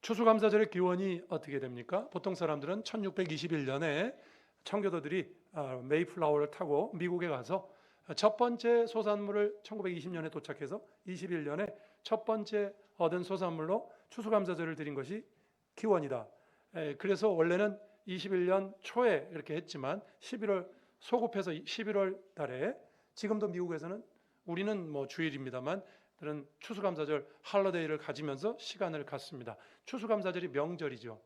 추수감사절의 기원이 어떻게 됩니까? 보통 사람들은 1621년에 청교도들이 메이플라워를 타고 미국에 가서 첫 번째 소산물을 1920년에 도착해서 21년에 첫 번째 얻은 소산물로 추수감사절을 드린 것이 기원이다. 그래서 원래는 21년 초에 이렇게 했지만 11월 소급해서 11월 달에, 지금도 미국에서는, 우리는 뭐 주일입니다만 그런 추수감사절 할러데이를 가지면서 시간을 갖습니다. 추수감사절이 명절이죠.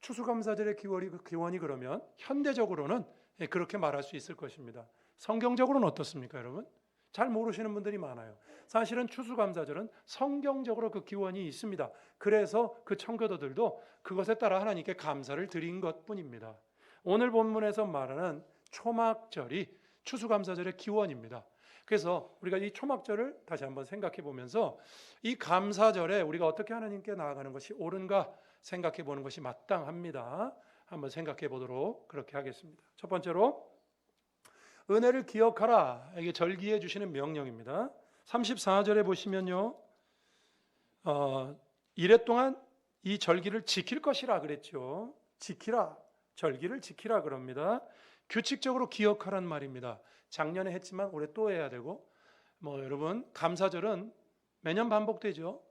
추수감사절의 기원이 그러면 현대적으로는 그렇게 말할 수 있을 것입니다. 성경적으로는 어떻습니까, 여러분? 잘 모르시는 분들이 많아요. 사실은 추수감사절은 성경적으로 그 기원이 있습니다. 그래서 그 청교도들도 그것에 따라 하나님께 감사를 드린 것뿐입니다. 오늘 본문에서 말하는 초막절이 추수감사절의 기원입니다. 그래서 우리가 이 초막절을 다시 한번 생각해 보면서 이 감사절에 우리가 어떻게 하나님께 나아가는 것이 옳은가 생각해 보는 것이 마땅합니다. 한번 생각해 보도록 그렇게 하겠습니다. 첫 번째로 은혜를 기억하라. 이게 절기해 주시는 명령입니다. 34절에 보시면요, 이래 동안 이 절기를 지킬 것이라 그랬죠. 지키라, 절기를 지키라 그럽니다. 규칙적으로 기억하란 말입니다. 작년에 했지만 올해 또 해야 되고, 여러분, 감사절은 매년 반복되죠.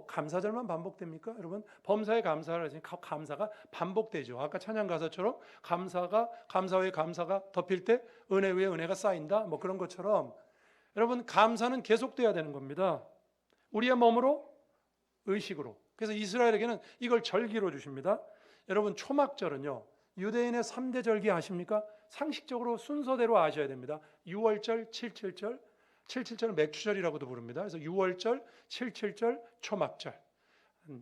감사절만 반복됩니까? 여러분, 범사에 감사를 하시니까 감사가 반복되죠. 아까 찬양 가사처럼 감사 위에 감사가 덮일 때 은혜 위에 은혜가 쌓인다. 그런 것처럼 여러분, 감사는 계속돼야 되는 겁니다. 우리의 몸으로, 의식으로. 그래서 이스라엘에게는 이걸 절기로 주십니다. 여러분, 초막절은요, 유대인의 3대 절기 아십니까? 상식적으로 순서대로 아셔야 됩니다. 6월절, 77절, 77절은 맥추절이라고도 부릅니다. 그래서 6월절, 77절, 초막절.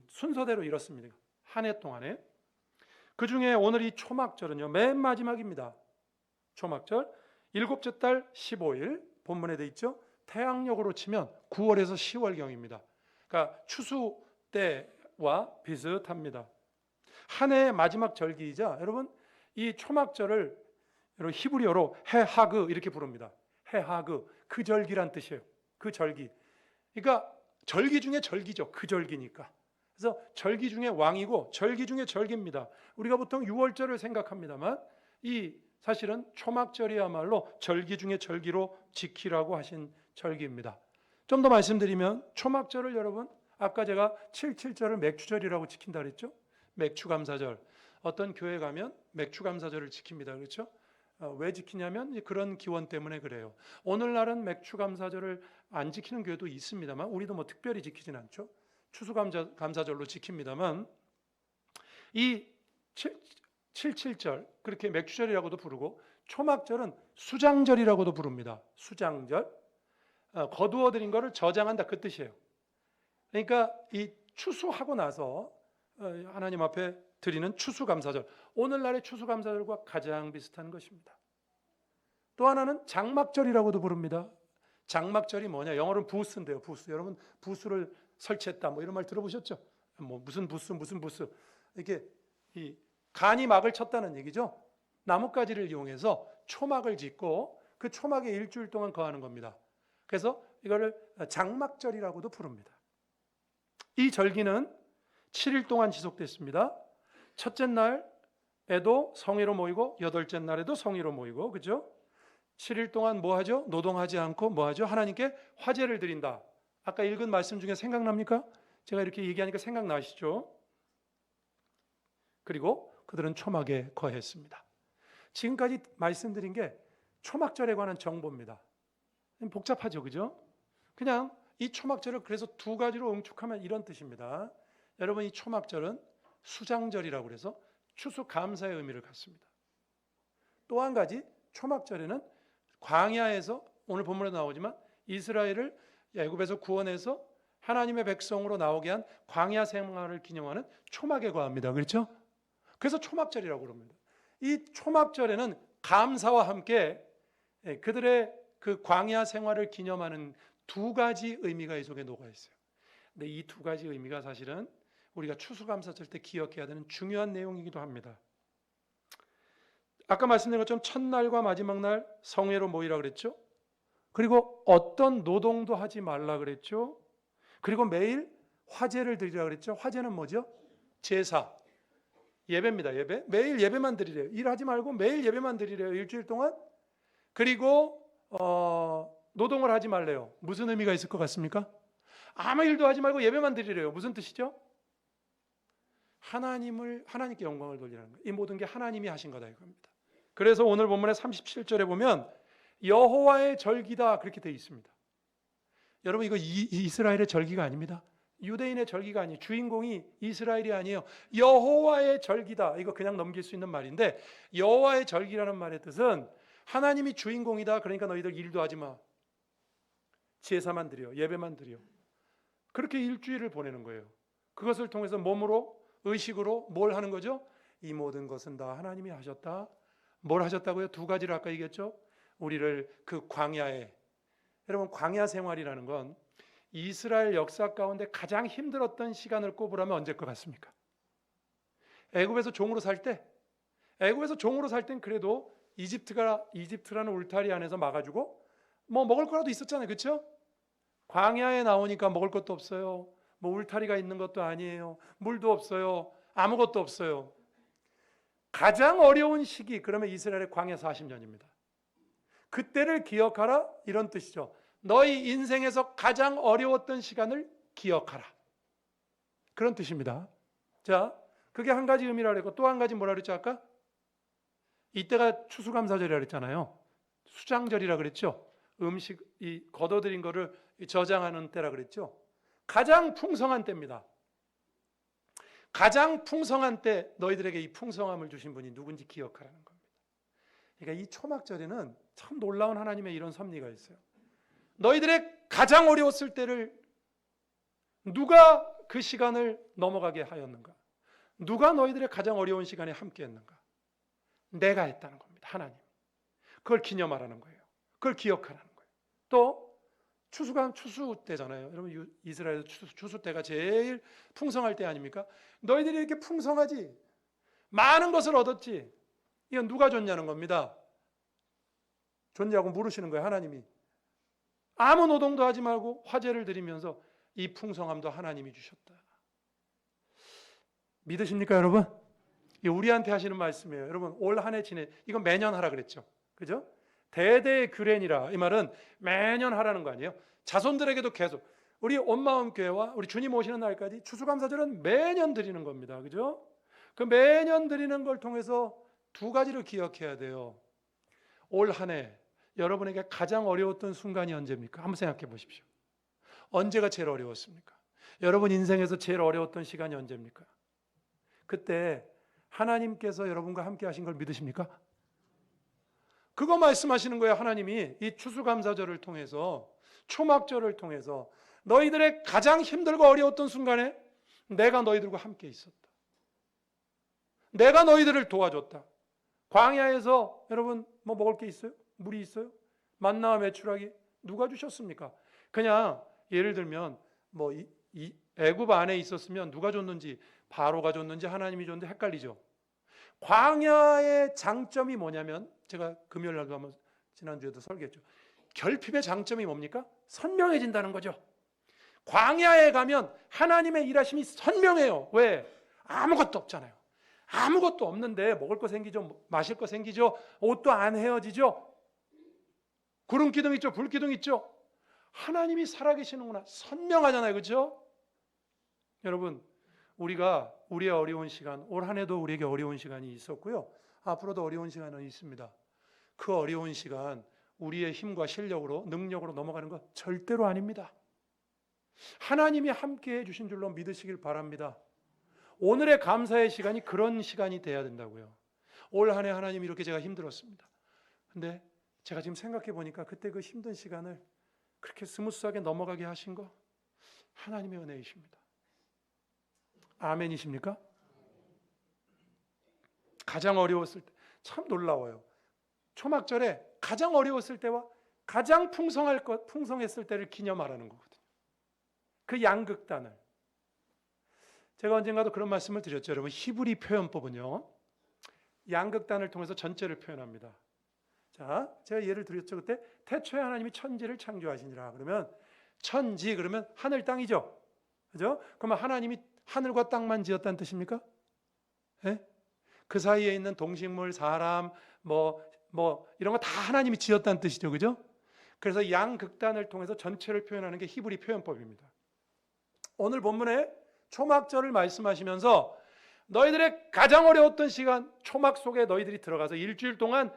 순서대로 이렇습니다. 한 해 동안에. 그 중에 오늘 이 초막절은요, 맨 마지막입니다. 초막절, 일곱째 달 15일, 본문에 돼 있죠. 태양력으로 치면 9월에서 10월경입니다. 그러니까 추수 때와 비슷합니다. 한 해의 마지막 절기이자, 여러분, 이 초막절을 여러분 히브리어로 해하그 이렇게 부릅니다. 해하그, 그 절기란 뜻이에요. 그 절기. 그러니까 절기 중에 절기죠. 그 절기니까. 그래서 절기 중에 왕이고 절기 중에 절기입니다. 우리가 보통 6월절을 생각합니다만 이 사실은 초막절이야말로 절기 중에 절기로 지키라고 하신 절기입니다. 좀 더 말씀드리면 초막절을 여러분, 아까 제가 77절을 맥추절이라고 지킨다 그랬죠? 맥추감사절. 어떤 교회 가면 맥추감사절을 지킵니다. 그렇죠? 왜 지키냐면 그런 기원 때문에 그래요. 오늘날은 맥추감사절을 안 지키는 교회도 있습니다만 우리도 특별히 지키진 않죠. 추수감사절로 지킵니다만 이 77절, 그렇게 맥추절이라고도 부르고 초막절은 수장절이라고도 부릅니다. 수장절. 거두어들인 것을 저장한다, 그 뜻이에요. 그러니까 이 추수하고 나서 하나님 앞에 드리는 추수감사절, 오늘날의 추수감사절과 가장 비슷한 것입니다. 또 하나는 장막절이라고도 부릅니다. 장막절이 뭐냐? 영어로는 부스인데요. 부스. 여러분, 부스를 설치했다 이런 말 들어보셨죠? 무슨 부스 이렇게 이 간이 막을 쳤다는 얘기죠. 나뭇가지를 이용해서 초막을 짓고 그 초막에 일주일 동안 거하는 겁니다. 그래서 이거를 장막절이라고도 부릅니다. 이 절기는 7일 동안 지속됐습니다. 첫째 날에도 성회로 모이고 여덟째 날에도 성회로 모이고, 그죠? 7일 동안 뭐 하죠? 노동하지 않고 뭐 하죠? 하나님께 화제를 드린다. 아까 읽은 말씀 중에 생각납니까? 제가 이렇게 얘기하니까 생각나시죠? 그리고 그들은 초막에 거했습니다. 지금까지 말씀드린 게 초막절에 관한 정보입니다. 복잡하죠, 그죠? 그냥 이 초막절을 그래서 두 가지로 응축하면 이런 뜻입니다. 여러분, 이 초막절은 수장절이라고 해서 추수감사의 의미를 갖습니다. 또 한 가지, 초막절에는 광야에서, 오늘 본문에 나오지만 이스라엘을 애굽에서 구원해서 하나님의 백성으로 나오게 한 광야 생활을 기념하는 초막에 거합니다. 그렇죠? 그래서 초막절이라고 그럽니다. 이 초막절에는 감사와 함께 그들의 그 광야 생활을 기념하는 두 가지 의미가 이 속에 녹아 있어요. 근데 이 두 가지 의미가 사실은 우리가 추수감사절 때 기억해야 되는 중요한 내용이기도 합니다. 아까 말씀드린 것처럼 첫날과 마지막 날 성회로 모이라 그랬죠. 그리고 어떤 노동도 하지 말라 그랬죠. 그리고 매일 화제를 드리라 그랬죠. 화제는 뭐죠? 제사. 예배입니다. 예배. 매일 예배만 드리래요. 일하지 말고 매일 예배만 드리래요. 일주일 동안. 그리고 노동을 하지 말래요. 무슨 의미가 있을 것 같습니까? 아무 일도 하지 말고 예배만 드리래요. 무슨 뜻이죠? 하나님께 영광을 돌리라는 거예요. 이 모든 게 하나님이 하신 거다 이겁니다. 그래서 오늘 본문의 37절에 보면 여호와의 절기다 그렇게 되어 있습니다. 여러분 이거 이스라엘의 절기가 아닙니다. 유대인의 절기가 아니에요. 주인공이 이스라엘이 아니에요. 여호와의 절기다. 이거 그냥 넘길 수 있는 말인데 여호와의 절기라는 말의 뜻은 하나님이 주인공이다. 그러니까 너희들 일도 하지 마. 제사만 드려. 예배만 드려. 그렇게 일주일을 보내는 거예요. 그것을 통해서 몸으로 의식으로 뭘 하는 거죠? 이 모든 것은 다 하나님이 하셨다. 뭘 하셨다고요? 두 가지를 아까 얘기했죠. 우리를 그 광야에, 여러분 광야 생활이라는 건 이스라엘 역사 가운데 가장 힘들었던 시간을 꼽으라면 언제일 것 같습니까? 애굽에서 종으로 살 때, 애굽에서 종으로 살 땐 그래도 이집트라는 울타리 안에서 막아주고 뭐 먹을 거라도 있었잖아요, 그렇죠? 광야에 나오니까 먹을 것도 없어요. 뭐 울타리가 있는 것도 아니에요. 물도 없어요. 아무것도 없어요. 가장 어려운 시기, 그러면 이스라엘의 광야 40년입니다. 그때를 기억하라 이런 뜻이죠. 너희 인생에서 가장 어려웠던 시간을 기억하라. 그런 뜻입니다. 자, 그게 한 가지 의미라 그랬고 또 한 가지 뭐라 그랬죠 아까? 이때가 추수감사절이라 그랬잖아요. 수장절이라 그랬죠. 이 걷어들인 거를 저장하는 때라 그랬죠. 가장 풍성한 때입니다. 가장 풍성한 때 너희들에게 이 풍성함을 주신 분이 누군지 기억하라는 겁니다. 그러니까 이 초막절에는 참 놀라운 하나님의 이런 섭리가 있어요. 너희들의 가장 어려웠을 때를 누가 그 시간을 넘어가게 하였는가? 누가 너희들의 가장 어려운 시간에 함께 했는가? 내가 했다는 겁니다. 하나님. 그걸 기념하라는 거예요. 그걸 기억하라는 거예요. 또 추수 때잖아요. 여러분 이스라엘 추수 때가 제일 풍성할 때 아닙니까? 너희들이 이렇게 풍성하지 많은 것을 얻었지 이건 누가 줬냐는 겁니다. 줬냐고 물으시는 거예요. 하나님이. 아무 노동도 하지 말고 화제를 드리면서 이 풍성함도 하나님이 주셨다. 믿으십니까 여러분? 이 우리한테 하시는 말씀이에요. 여러분 올 한 해 지내 이건 매년 하라 그랬죠. 그죠? 대대의 규례니라 이 말은 매년 하라는 거 아니에요? 자손들에게도 계속 우리 온마음 교회와 우리 주님 오시는 날까지 추수감사절은 매년 드리는 겁니다. 그죠? 그 매년 드리는 걸 통해서 두 가지를 기억해야 돼요. 올 한 해 여러분에게 가장 어려웠던 순간이 언제입니까? 한번 생각해 보십시오. 언제가 제일 어려웠습니까? 여러분 인생에서 제일 어려웠던 시간이 언제입니까? 그때 하나님께서 여러분과 함께 하신 걸 믿으십니까? 그거 말씀하시는 거예요. 하나님이 이 추수감사절을 통해서 초막절을 통해서 너희들의 가장 힘들고 어려웠던 순간에 내가 너희들과 함께 있었다. 내가 너희들을 도와줬다. 광야에서 여러분 뭐 먹을 게 있어요? 물이 있어요? 만나와 메추라기 누가 주셨습니까? 그냥 예를 들면 뭐 이 애굽 안에 있었으면 누가 줬는지 바로가 줬는지 하나님이 줬는지 헷갈리죠. 광야의 장점이 뭐냐면 제가 금요일 날도 한번 지난주에도 설교했죠. 결핍의 장점이 뭡니까? 선명해진다는 거죠. 광야에 가면 하나님의 일하심이 선명해요. 왜? 아무것도 없잖아요. 아무것도 없는데 먹을 거 생기죠. 마실 거 생기죠. 옷도 안 헤어지죠. 구름 기둥 있죠. 불 기둥 있죠. 하나님이 살아계시는구나. 선명하잖아요. 그렇죠? 여러분 우리가 우리의 어려운 시간 올 한 해도 우리에게 어려운 시간이 있었고요. 앞으로도 어려운 시간은 있습니다. 그 어려운 시간 우리의 힘과 실력으로 능력으로 넘어가는 것 절대로 아닙니다. 하나님이 함께해 주신 줄로 믿으시길 바랍니다. 오늘의 감사의 시간이 그런 시간이 돼야 된다고요. 올 한 해 하나님이 이렇게 제가 힘들었습니다. 근데 제가 지금 생각해 보니까 그때 그 힘든 시간을 그렇게 스무스하게 넘어가게 하신 거 하나님의 은혜이십니다. 아멘이십니까? 가장 어려웠을 때 참 놀라워요. 초막절에 가장 어려웠을 때와 가장 풍성했을 때를 기념하라는 거거든요. 그 양극단을. 제가 언젠가도 그런 말씀을 드렸죠. 여러분 히브리 표현법은요. 양극단을 통해서 전체를 표현합니다. 자, 제가 예를 드렸죠. 그때 태초에 하나님이 천지를 창조하시니라. 그러면 천지 그러면 하늘 땅이죠. 그죠? 그러면 하나님이 하늘과 땅만 지었다는 뜻입니까? 예? 그 사이에 있는 동식물, 사람, 이런 거 다 하나님이 지었다는 뜻이죠. 그죠? 그래서 양극단을 통해서 전체를 표현하는 게 히브리 표현법입니다. 오늘 본문에 초막절을 말씀하시면서 너희들의 가장 어려웠던 시간, 초막 속에 너희들이 들어가서 일주일 동안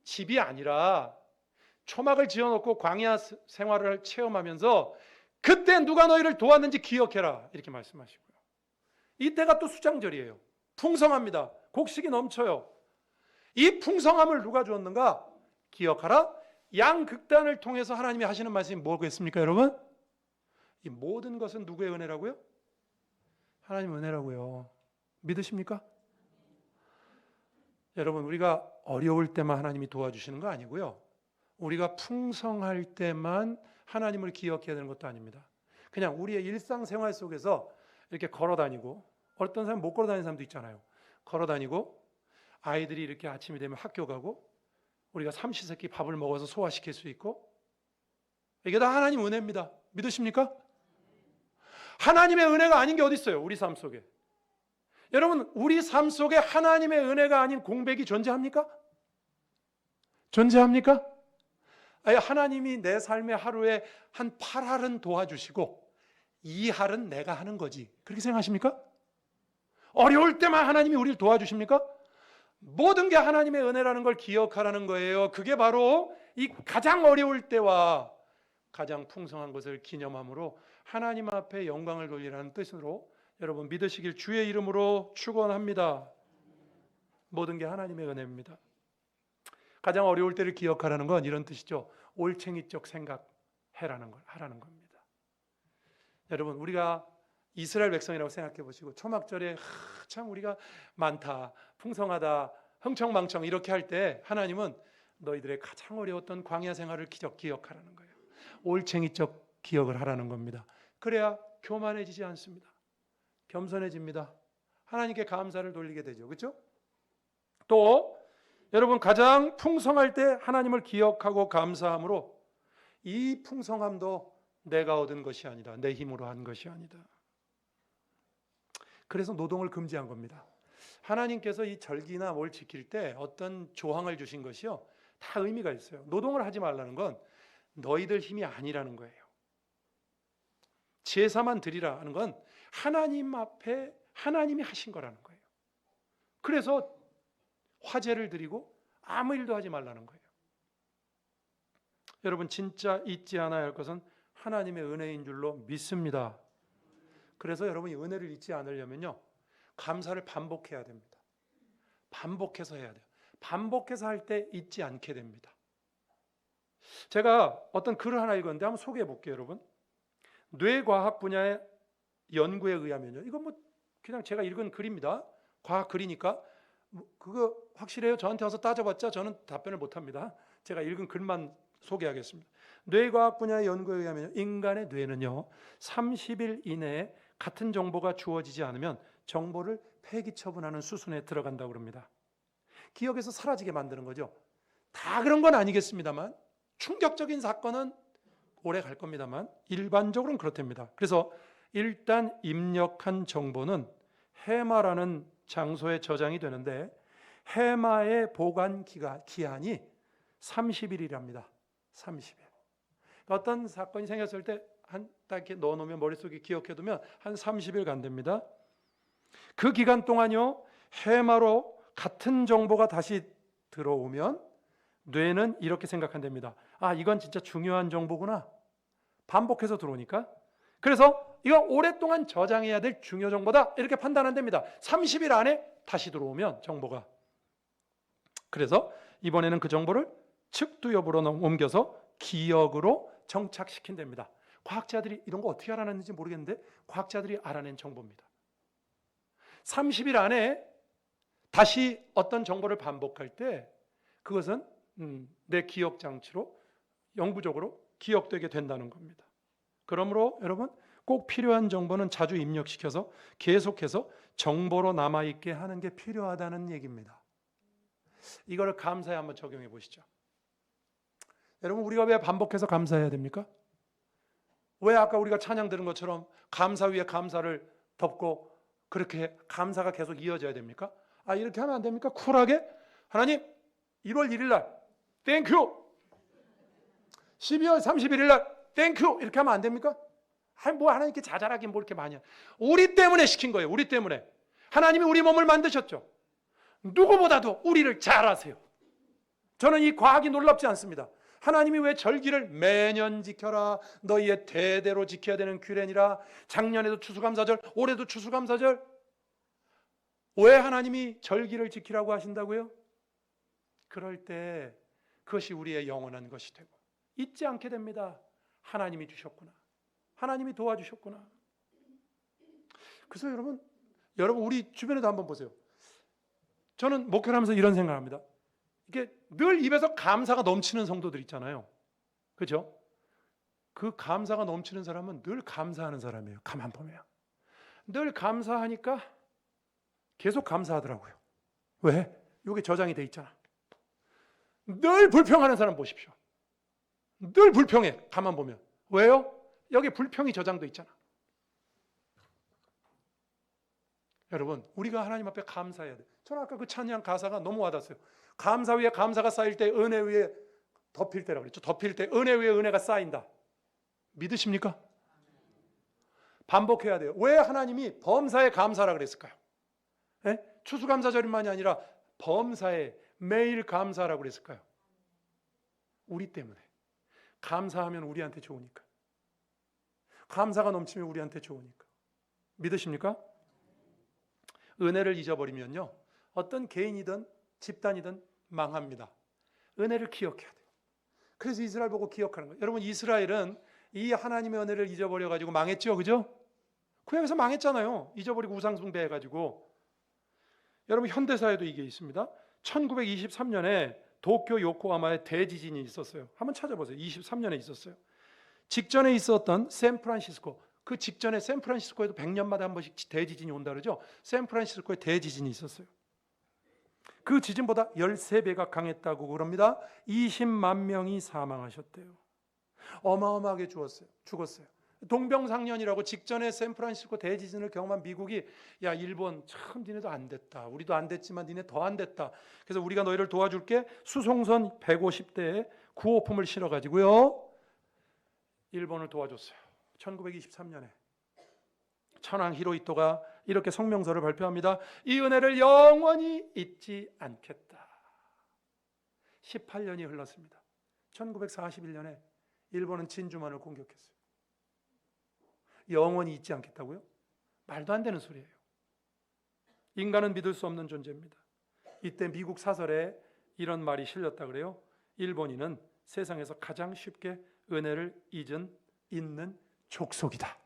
집이 아니라 초막을 지어놓고 광야 생활을 체험하면서 그때 누가 너희를 도왔는지 기억해라, 이렇게 말씀하시고요. 이때가 또 수장절이에요. 풍성합니다. 곡식이 넘쳐요. 이 풍성함을 누가 주었는가? 기억하라. 양극단을 통해서 하나님이 하시는 말씀이 뭐겠습니까, 여러분? 이 모든 것은 누구의 은혜라고요? 하나님의 은혜라고요. 믿으십니까? 여러분, 우리가 어려울 때만 하나님이 도와주시는 거 아니고요. 우리가 풍성할 때만 하나님을 기억해야 되는 것도 아닙니다. 그냥 우리의 일상생활 속에서 이렇게 걸어다니고, 어떤 사람 못 걸어다니는 사람도 있잖아요. 걸어다니고 아이들이 이렇게 아침이 되면 학교 가고 우리가 삼시세끼 밥을 먹어서 소화시킬 수 있고, 이게 다 하나님 은혜입니다. 믿으십니까? 하나님의 은혜가 아닌 게 어디 있어요? 우리 삶 속에. 여러분, 우리 삶 속에 하나님의 은혜가 아닌 공백이 존재합니까? 존재합니까? 하나님이 내 삶의 하루에 한 8할은 도와주시고 2할은 내가 하는 거지, 그렇게 생각하십니까? 어려울 때만 하나님이 우리를 도와주십니까? 모든 게 하나님의 은혜라는 걸 기억하라는 거예요. 그게 바로 이 가장 어려울 때와 가장 풍성한 것을 기념함으로 하나님 앞에 영광을 돌리라는 뜻으로 여러분 믿으시길 주의 이름으로 축원합니다. 모든 게 하나님의 은혜입니다. 가장 어려울 때를 기억하라는 건 이런 뜻이죠. 올챙이적 생각하라는 겁니다. 여러분, 우리가 이스라엘 백성이라고 생각해 보시고 초막절에 참 우리가 많다, 풍성하다, 흥청망청 이렇게 할 때 하나님은 너희들의 가장 어려웠던 광야 생활을 기억하라는 거예요. 올챙이적 기억을 하라는 겁니다. 그래야 교만해지지 않습니다. 겸손해집니다. 하나님께 감사를 돌리게 되죠. 그렇죠? 또 여러분, 가장 풍성할 때 하나님을 기억하고 감사함으로 이 풍성함도 내가 얻은 것이 아니다, 내 힘으로 한 것이 아니다. 그래서 노동을 금지한 겁니다. 하나님께서 이 절기나 뭘 지킬 때 어떤 조항을 주신 것이요, 다 의미가 있어요. 노동을 하지 말라는 건 너희들 힘이 아니라는 거예요. 제사만 드리라는 건 하나님 앞에 하나님이 하신 거라는 거예요. 그래서 화제를 드리고 아무 일도 하지 말라는 거예요. 여러분, 진짜 잊지 않아야 할 것은 하나님의 은혜인 줄로 믿습니다. 그래서 여러분이 은혜를 잊지 않으려면요, 감사를 반복해야 됩니다. 반복해서 해야 돼요. 반복해서 할 때 잊지 않게 됩니다. 제가 어떤 글을 하나 읽었는데 한번 소개해 볼게요, 여러분. 뇌과학 분야의 연구에 의하면요, 이건 그냥 제가 읽은 글입니다. 과학 글이니까 그거 확실해요? 저한테 와서 따져봤자 저는 답변을 못합니다. 제가 읽은 글만 소개하겠습니다. 뇌과학 분야의 연구에 의하면 인간의 뇌는요, 30일 이내에 같은 정보가 주어지지 않으면 정보를 폐기 처분하는 수순에 들어간다고 합니다. 기억에서 사라지게 만드는 거죠. 다 그런 건 아니겠습니다만, 충격적인 사건은 오래 갈 겁니다만 일반적으로는 그렇답니다. 그래서 일단 입력한 정보는 해마라는 장소에 저장이 되는데 해마의 보관 기한이 30일이랍니다. 30일. 그러니까 어떤 사건이 생겼을 때 딱 이렇게 넣어놓으면 머릿속에 기억해두면 한 30일 간답니다. 그 기간 동안요, 해마로 같은 정보가 다시 들어오면 뇌는 이렇게 생각한답니다. 아, 이건 진짜 중요한 정보구나. 반복해서 들어오니까. 그래서 이건 오랫동안 저장해야 될 중요 정보다, 이렇게 판단한답니다. 30일 안에 다시 들어오면 정보가. 그래서 이번에는 그 정보를 측두엽으로 옮겨서 기억으로 정착시킨답니다. 과학자들이 이런 거 어떻게 알아냈는지 모르겠는데 과학자들이 알아낸 정보입니다. 30일 안에 다시 어떤 정보를 반복할 때 그것은 내 기억 장치로 영구적으로 기억되게 된다는 겁니다. 그러므로 여러분, 꼭 필요한 정보는 자주 입력시켜서 계속해서 정보로 남아있게 하는 게 필요하다는 얘기입니다. 이거를 감사에 한번 적용해 보시죠. 여러분, 우리가 왜 반복해서 감사해야 됩니까? 왜 아까 우리가 찬양 들은 것처럼 감사 위에 감사를 덮고 그렇게 감사가 계속 이어져야 됩니까? 이렇게 하면 안 됩니까? 쿨하게 하나님 1월 1일 날 땡큐, 12월 31일 날 땡큐 이렇게 하면 안 됩니까? 뭐 하나님께 자잘하게 뭐 이렇게 많이 우리 때문에 시킨 거예요. 우리 때문에. 하나님이 우리 몸을 만드셨죠. 누구보다도 우리를 잘 아세요. 저는 이 과학이 놀랍지 않습니다. 하나님이 왜 절기를 매년 지켜라, 너희의 대대로 지켜야 되는 규례니라, 작년에도 추수감사절, 올해도 추수감사절, 왜 하나님이 절기를 지키라고 하신다고요? 그럴 때 그것이 우리의 영원한 것이 되고 잊지 않게 됩니다. 하나님이 주셨구나, 하나님이 도와주셨구나. 그래서 여러분 우리 주변에도 한번 보세요. 저는 목회를 하면서 이런 생각을 합니다. 이게 늘 입에서 감사가 넘치는 성도들 있잖아요. 그렇죠? 그 감사가 넘치는 사람은 늘 감사하는 사람이에요. 가만 보면 늘 감사하니까 계속 감사하더라고요. 왜? 이게 저장이 돼 있잖아. 늘 불평하는 사람 보십시오. 늘 불평해. 가만 보면 왜요? 여기 불평이 저장돼 있잖아. 여러분 우리가 하나님 앞에 감사해야 돼. 저는 아까 그 찬양 가사가 너무 와닿았어요. 감사 위에 감사가 쌓일 때 은혜 위에 덮일 때라고 그랬죠. 덮일 때 은혜 위에 은혜가 쌓인다. 믿으십니까? 반복해야 돼요. 왜 하나님이 범사에 감사라 그랬을까요? 네? 추수감사절만이 아니라 범사에 매일 감사라고 그랬을까요? 우리 때문에. 감사하면 우리한테 좋으니까. 감사가 넘치면 우리한테 좋으니까. 믿으십니까? 은혜를 잊어버리면요, 어떤 개인이든 집단이든 망합니다. 은혜를 기억해야 돼요. 그래서 이스라엘 보고 기억하는 거예요. 여러분 이스라엘은 이 하나님의 은혜를 잊어버려가지고 망했죠, 그죠? 구약에서 망했잖아요. 잊어버리고 우상숭배 해가지고. 여러분 현대사에도 이게 있습니다. 1923년에 도쿄 요코하마에 대지진이 있었어요. 한번 찾아보세요. 23년에 있었어요. 직전에 있었던 샌프란시스코, 그 직전에 샌프란시스코에도 100년마다 한 번씩 대지진이 온다 그러죠. 샌프란시스코에 대지진이 있었어요. 그 지진보다 13배가 강했다고 그럽니다. 20만 명이 사망하셨대요. 어마어마하게 죽었어요. 동병상련이라고 직전에 샌프란시스코 대지진을 경험한 미국이 야 일본 참 니네도 안 됐다. 우리도 안 됐지만 니네 더 안 됐다. 그래서 우리가 너희를 도와줄게. 수송선 150대에 구호품을 실어가지고요. 일본을 도와줬어요. 1923년에. 천황 히로히토가 이렇게 성명서를 발표합니다. 이 은혜를 영원히 잊지 않겠다. 18년이 흘렀습니다. 1941년에 일본은 진주만을 공격했어요. 영원히 잊지 않겠다고요? 말도 안 되는 소리예요. 인간은 믿을 수 없는 존재입니다. 이때 미국 사설에 이런 말이 실렸다 그래요. 일본인은 세상에서 가장 쉽게 은혜를 잊는 족속이다.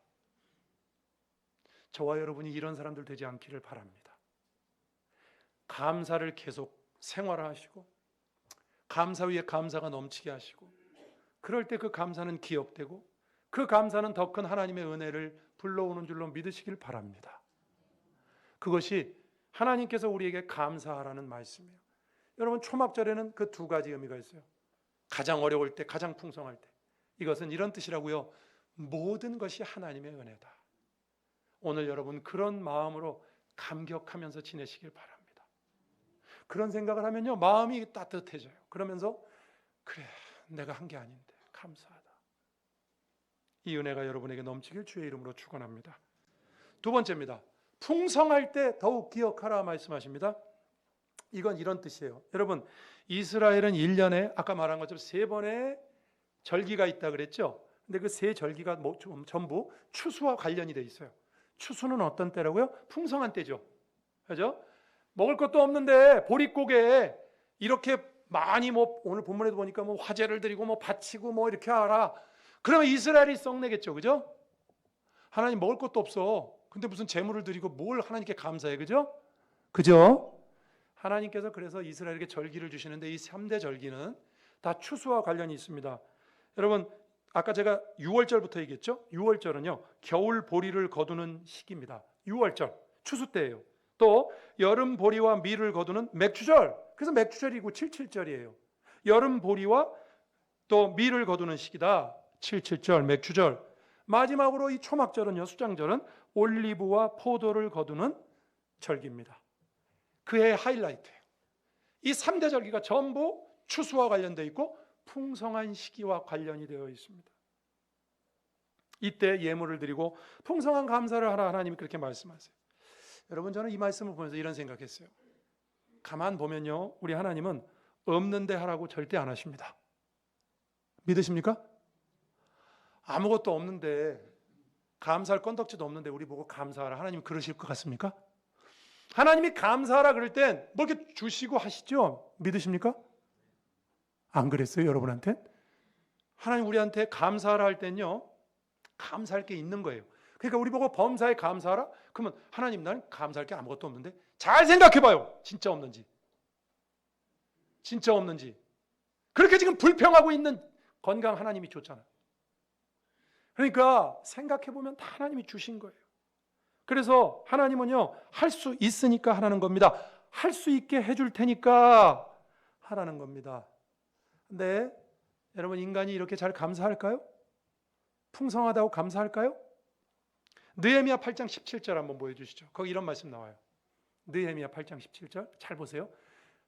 저와 여러분이 이런 사람들 되지 않기를 바랍니다. 감사를 계속 생활화하시고 감사 위에 감사가 넘치게 하시고 그럴 때 그 감사는 기억되고 그 감사는 더 큰 하나님의 은혜를 불러오는 줄로 믿으시길 바랍니다. 그것이 하나님께서 우리에게 감사하라는 말씀이에요. 여러분 초막절에는 그 두 가지 의미가 있어요. 가장 어려울 때, 가장 풍성할 때. 이것은 이런 뜻이라고요. 모든 것이 하나님의 은혜다. 오늘 여러분 그런 마음으로 감격하면서 지내시길 바랍니다. 그런 생각을 하면요 마음이 따뜻해져요. 그러면서 그래 내가 한 게 아닌데 감사하다. 이 은혜가 여러분에게 넘치길 주의 이름으로 축원합니다. 두 번째입니다. 풍성할 때 더욱 기억하라 말씀하십니다. 이건 이런 뜻이에요. 여러분 이스라엘은 1년에 아까 말한 것처럼 3번의 절기가 있다 그랬죠. 근데 그 3절기가 전부 추수와 관련이 돼 있어요. 추수는 어떤 때라고요? 풍성한 때죠. 그죠? 먹을 것도 없는데 보릿고개에 이렇게 많이 오늘 본문에도 보니까 화제를 드리고 바치고 이렇게 하라. 그러면 이스라엘이 썩내겠죠. 그죠? 하나님 먹을 것도 없어. 근데 무슨 제물을 드리고 뭘 하나님께 감사해. 그죠? 그죠? 하나님께서 그래서 이스라엘에게 절기를 주시는데 이 3대 절기는 다 추수와 관련이 있습니다. 여러분 아까 제가 6월절부터 얘기했죠. 6월절은요 겨울 보리를 거두는 시기입니다. 6월절 추수 때예요. 또 여름 보리와 밀을 거두는 맥추절. 그래서 맥추절이고 77절이에요. 여름 보리와 또 밀을 거두는 시기다. 77절 맥추절. 마지막으로 이 초막절은요, 수장절은 올리브와 포도를 거두는 절기입니다. 그의 하이라이트예요. 이 3대 절기가 전부 추수와 관련되어 있고 풍성한 시기와 관련이 되어 있습니다. 이때 예물을 드리고 풍성한 감사를 하라 하나님이 그렇게 말씀하세요. 여러분, 저는 이 말씀을 보면서 이런 생각했어요. 가만 보면요, 우리 하나님은 없는데 하라고 절대 안 하십니다. 믿으십니까? 아무것도 없는데, 감사할 건덕지도 없는데 우리 보고 감사하라, 하나님 그러실 것 같습니까? 하나님이 감사하라 그럴 땐 뭐 이렇게 주시고 하시죠? 믿으십니까? 안 그랬어요, 여러분한테? 하나님 우리한테 감사하라 할 땐요, 감사할 게 있는 거예요. 그러니까 우리 보고 범사에 감사하라? 그러면 하나님, 나는 감사할 게 아무것도 없는데. 잘 생각해봐요. 진짜 없는지. 진짜 없는지. 그렇게 지금 불평하고 있는 건강 하나님이 줬잖아요. 그러니까 생각해보면 다 하나님이 주신 거예요. 그래서 하나님은요, 할 수 있으니까 하라는 겁니다. 할 수 있게 해줄 테니까 하라는 겁니다. 근데 여러분, 인간이 이렇게 잘 감사할까요? 풍성하다고 감사할까요? 느헤미야 8장 17절 한번 보여주시죠. 거기 이런 말씀 나와요. 느헤미야 8장 17절 잘 보세요.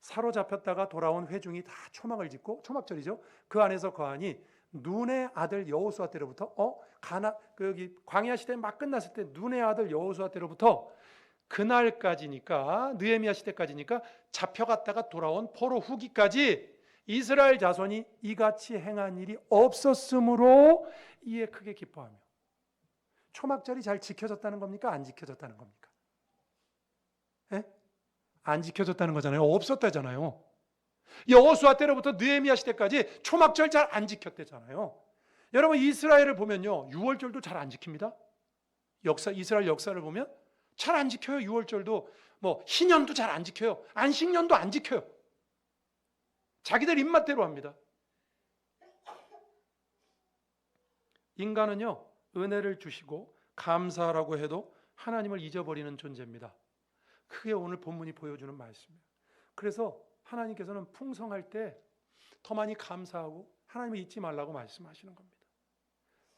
사로잡혔다가 돌아온 회중이 다 초막을 짓고, 초막절이죠. 그 안에서 거하니 눈의 아들 여호수아 때로부터 여기 광야 시대 막 끝났을 때 눈의 아들 여호수아 때로부터 그날까지니까, 느헤미야 시대까지니까 잡혀갔다가 돌아온 포로 후기까지 이스라엘 자손이 이같이 행한 일이 없었으므로 이에 크게 기뻐하며. 초막절이 잘 지켜졌다는 겁니까? 안 지켜졌다는 겁니까? 예? 안 지켜졌다는 거잖아요. 없었다잖아요. 여호수아 때로부터 느헤미야 시대까지 초막절 잘 안 지켰대잖아요. 여러분, 이스라엘을 보면요, 유월절도 잘 안 지킵니다. 이스라엘 역사를 보면 잘 안 지켜요. 유월절도, 희년도 잘 안 지켜요. 안식년도 안 지켜요. 자기들 입맛대로 합니다. 인간은요, 은혜를 주시고 감사하라고 해도 하나님을 잊어버리는 존재입니다. 그게 오늘 본문이 보여주는 말씀이에요. 그래서 하나님께서는 풍성할 때 더 많이 감사하고 하나님을 잊지 말라고 말씀하시는 겁니다.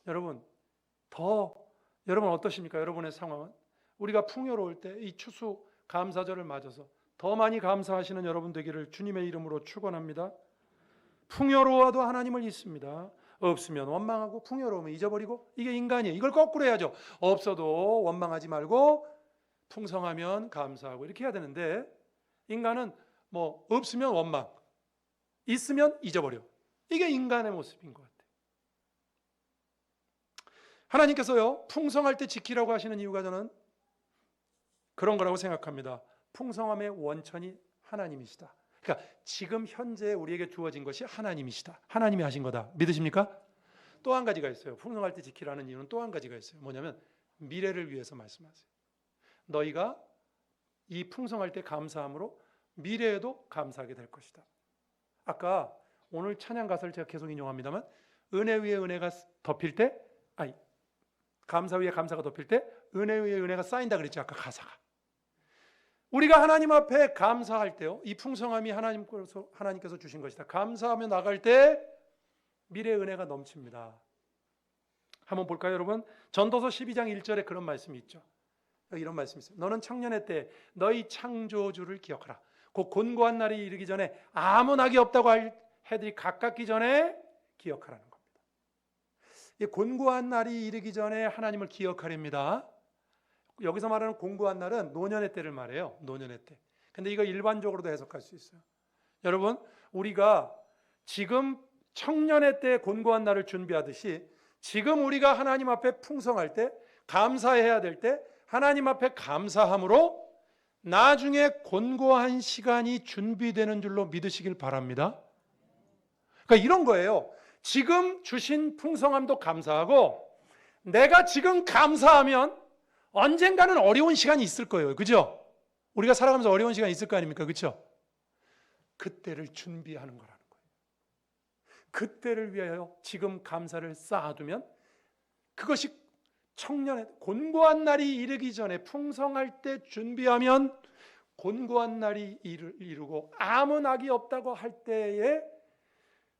여러분 어떠십니까? 여러분의 상황은 우리가 풍요로울 때 이 추수 감사절을 맞아서 더 많이 감사하시는 여러분 되기를 주님의 이름으로 축원합니다. 풍요로워도 하나님을 잊습니다. 없으면 원망하고 풍요로우면 잊어버리고, 이게 인간이에요. 이걸 거꾸로 해야죠. 없어도 원망하지 말고 풍성하면 감사하고, 이렇게 해야 되는데, 인간은 없으면 원망, 있으면 잊어버려. 이게 인간의 모습인 것 같아요. 하나님께서요, 풍성할 때 지키라고 하시는 이유가 저는 그런 거라고 생각합니다. 풍성함의 원천이 하나님이시다. 그러니까 지금 현재 우리에게 주어진 것이 하나님이시다. 하나님이 하신 거다. 믿으십니까? 또 한 가지가 있어요. 풍성할 때 지키라는 이유는 또 한 가지가 있어요. 뭐냐면 미래를 위해서 말씀하세요. 너희가 이 풍성할 때 감사함으로 미래에도 감사하게 될 것이다. 아까 오늘 찬양 가사를 제가 계속 인용합니다만, 은혜 위에 은혜가 덮일 때, 감사 위에 감사가 덮일 때 은혜 위에 은혜가 쌓인다 그랬죠. 아까 가사가. 우리가 하나님 앞에 감사할 때요, 이 풍성함이 하나님께서 주신 것이다. 감사하며 나갈 때 미래의 은혜가 넘칩니다. 한번 볼까요, 여러분? 전도서 12장 1절에 그런 말씀이 있죠. 여기 이런 말씀이 있어요. 너는 청년의 때 너희 창조주를 기억하라. 곧 곤고한 날이 이르기 전에 아무 낙이 없다고 할 해들이 가깝기 전에 기억하라는 겁니다. 이 곤고한 날이 이르기 전에 하나님을 기억하랍니다. 여기서 말하는 곤고한 날은 노년의 때를 말해요. 노년의 때. 근데 이거 일반적으로도 해석할 수 있어요. 여러분, 우리가 지금 청년의 때 곤고한 날을 준비하듯이, 지금 우리가 하나님 앞에 풍성할 때, 감사해야 될 때 하나님 앞에 감사함으로 나중에 곤고한 시간이 준비되는 줄로 믿으시길 바랍니다. 그러니까 이런 거예요. 지금 주신 풍성함도 감사하고, 내가 지금 감사하면 언젠가는 어려운 시간이 있을 거예요. 그죠? 우리가 살아가면서 어려운 시간이 있을 거 아닙니까? 그죠? 그때를 준비하는 거라는 거예요. 그때를 위하여 지금 감사를 쌓아두면, 그것이 청년의 곤고한 날이 이르기 전에 풍성할 때 준비하면 곤고한 날이 이르고 아무 낙이 없다고 할 때에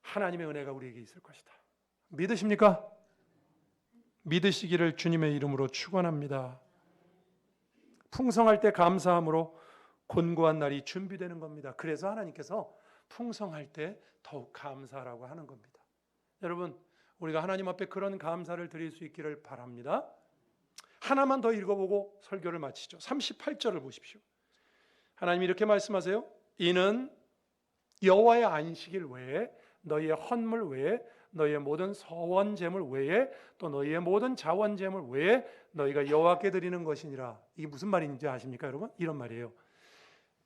하나님의 은혜가 우리에게 있을 것이다. 믿으십니까? 믿으시기를 주님의 이름으로 축원합니다. 풍성할 때 감사함으로 곤고한 날이 준비되는 겁니다. 그래서 하나님께서 풍성할 때 더욱 감사라고 하는 겁니다. 여러분, 우리가 하나님 앞에 그런 감사를 드릴 수 있기를 바랍니다. 하나만 더 읽어보고 설교를 마치죠. 38절을 보십시오. 하나님이 이렇게 말씀하세요. 이는 여호와의 안식일 외에 너희의 헌물 외에 너희의 모든 서원 제물 외에 또 너희의 모든 자원 제물 외에 너희가 여호와께 드리는 것이니라. 이게 무슨 말인지 아십니까, 여러분? 이런 말이에요.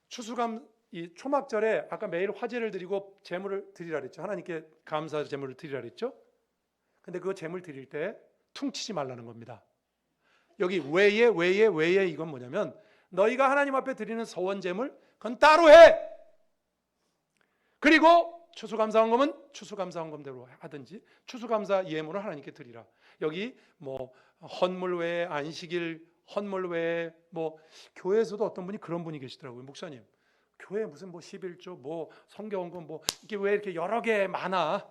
추수감 이 초막절에 아까 매일 화제를 드리고 제물을 드리라 그랬죠. 하나님께 감사 제물을 드리라 그랬죠. 근데 그 제물 드릴 때 퉁치지 말라는 겁니다. 여기 외에 이건 뭐냐면 너희가 하나님 앞에 드리는 서원 제물 그건 따로 해. 그리고 추수감사헌금은 추수감사헌금대로 하든지 추수감사 예물을 하나님께 드리라. 여기 뭐 헌물 외에 안식일 헌물 외에 뭐 교회에서도 어떤 분이 그런 분이 계시더라고요. 목사님, 교회 무슨 뭐 11조 뭐 성경헌금 뭐 이게 왜 이렇게 여러 개 많아?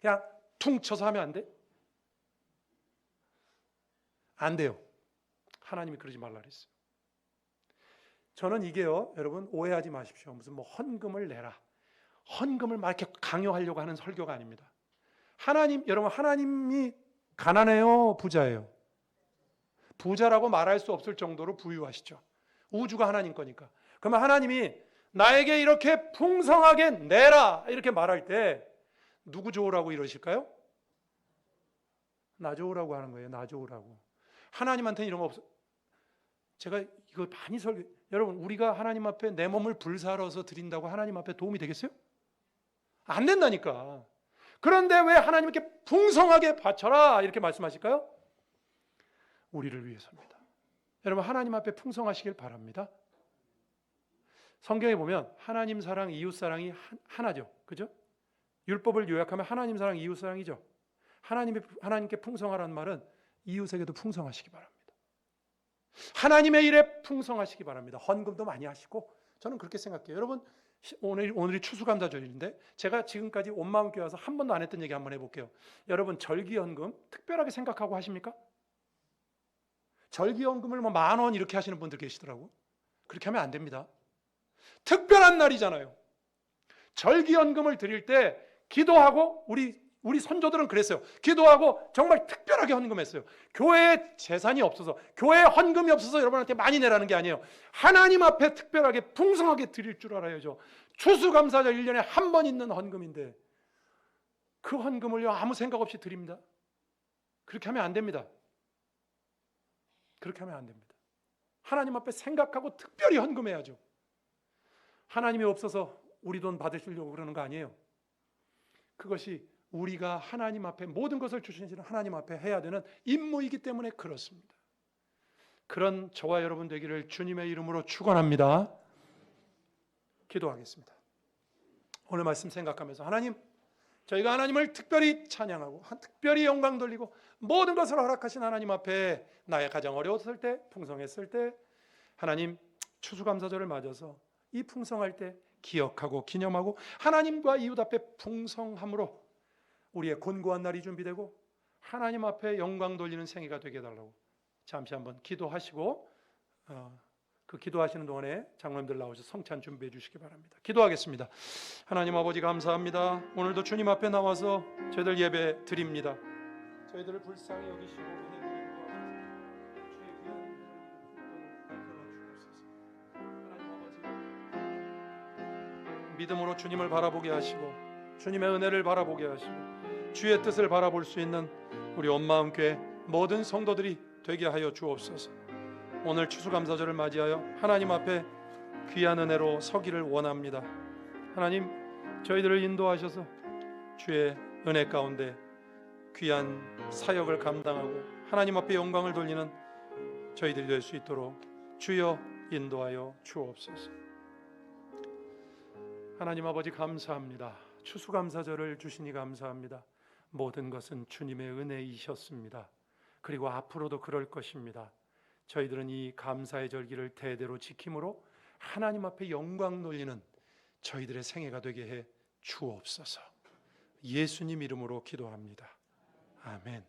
그냥 퉁쳐서 하면 안 돼? 안 돼요. 하나님이 그러지 말라 그랬어요. 저는 이게요, 여러분 오해하지 마십시오. 무슨 뭐 헌금을 내라, 헌금을 막 이렇게 강요하려고 하는 설교가 아닙니다. 하나님, 여러분 하나님이 가난해요, 부자예요? 부자라고 말할 수 없을 정도로 부유하시죠. 우주가 하나님 거니까. 그러면 하나님이 나에게 이렇게 풍성하게 내라 이렇게 말할 때 누구 좋으라고 이러실까요? 나 좋으라고 하는 거예요. 나 좋으라고. 하나님한테는 이런 거 없어. 제가 이거 많이 여러분 우리가 하나님 앞에 내 몸을 불사러서 드린다고 하나님 앞에 도움이 되겠어요? 안 된다니까. 그런데 왜 하나님께 풍성하게 바쳐라 이렇게 말씀하실까요? 우리를 위해서입니다. 여러분 하나님 앞에 풍성하시길 바랍니다. 성경에 보면 하나님 사랑, 이웃 사랑이 하나죠. 그죠? 율법을 요약하면 하나님 사랑, 이웃 사랑이죠. 하나님께 풍성하라는 말은 이웃에게도 풍성하시기 바랍니다. 하나님의 일에 풍성하시기 바랍니다. 헌금도 많이 하시고 저는 그렇게 생각해요. 여러분 오늘이 추수감사절인데 제가 지금까지 온 마음 교회 와서 한 번도 안 했던 얘기 한번 해볼게요. 여러분 절기헌금 특별하게 생각하고 하십니까? 절기헌금을 뭐 10,000원 이렇게 하시는 분들 계시더라고. 그렇게 하면 안 됩니다. 특별한 날이잖아요. 절기헌금을 드릴 때 기도하고 우리 선조들은 그랬어요. 기도하고 정말 특별하게 헌금했어요. 교회에 재산이 없어서, 교회에 헌금이 없어서 여러분한테 많이 내라는 게 아니에요. 하나님 앞에 특별하게 풍성하게 드릴 줄 알아야죠. 추수감사절 1년에 한 번 있는 헌금인데 그 헌금을요 아무 생각 없이 드립니다. 그렇게 하면 안 됩니다. 그렇게 하면 안 됩니다. 하나님 앞에 생각하고 특별히 헌금해야죠. 하나님이 없어서 우리 돈 받으시려고 그러는 거 아니에요. 그것이 우리가 하나님 앞에 모든 것을 주시는 하나님 앞에 해야 되는 임무이기 때문에 그렇습니다. 그런 저와 여러분 되기를 주님의 이름으로 축원합니다. 기도하겠습니다. 오늘 말씀 생각하면서 하나님, 저희가 하나님을 특별히 찬양하고 특별히 영광 돌리고 모든 것을 허락하신 하나님 앞에 나의 가장 어려웠을 때, 풍성했을 때 하나님 추수감사절을 맞아서 이 풍성할 때 기억하고 기념하고 하나님과 이웃 앞에 풍성함으로 우리의 곤고한 날이 준비되고 하나님 앞에 영광 돌리는 생애가 되게 해달라고 잠시 한번 기도하시고 그 기도하시는 동안에 장로님들 나오셔서 성찬 준비해 주시기 바랍니다. 기도하겠습니다. 하나님 아버지 감사합니다. 오늘도 주님 앞에 나와서 저희들 예배 드립니다. 저희들을 불쌍히 여기시고 은혜로 인도하셔서 주의 귀한 하나님 아버지 믿음으로 주님을 바라보게 하시고 주님의 은혜를 바라보게 하시고 주의 뜻을 바라볼 수 있는 우리 온마음교회 모든 성도들이 되게 하여 주옵소서. 오늘 추수감사절을 맞이하여 하나님 앞에 귀한 은혜로 서기를 원합니다. 하나님 저희들을 인도하셔서 주의 은혜 가운데 귀한 사역을 감당하고 하나님 앞에 영광을 돌리는 저희들이 될 수 있도록 주여 인도하여 주옵소서. 하나님 아버지 감사합니다. 추수감사절을 주시니 감사합니다. 모든 것은 주님의 은혜이셨습니다. 그리고 앞으로도 그럴 것입니다. 저희들은 이 감사의 절기를 대대로 지킴으로 하나님 앞에 영광 돌리는 저희들의 생애가 되게 해 주옵소서. 예수님 이름으로 기도합니다. 아멘.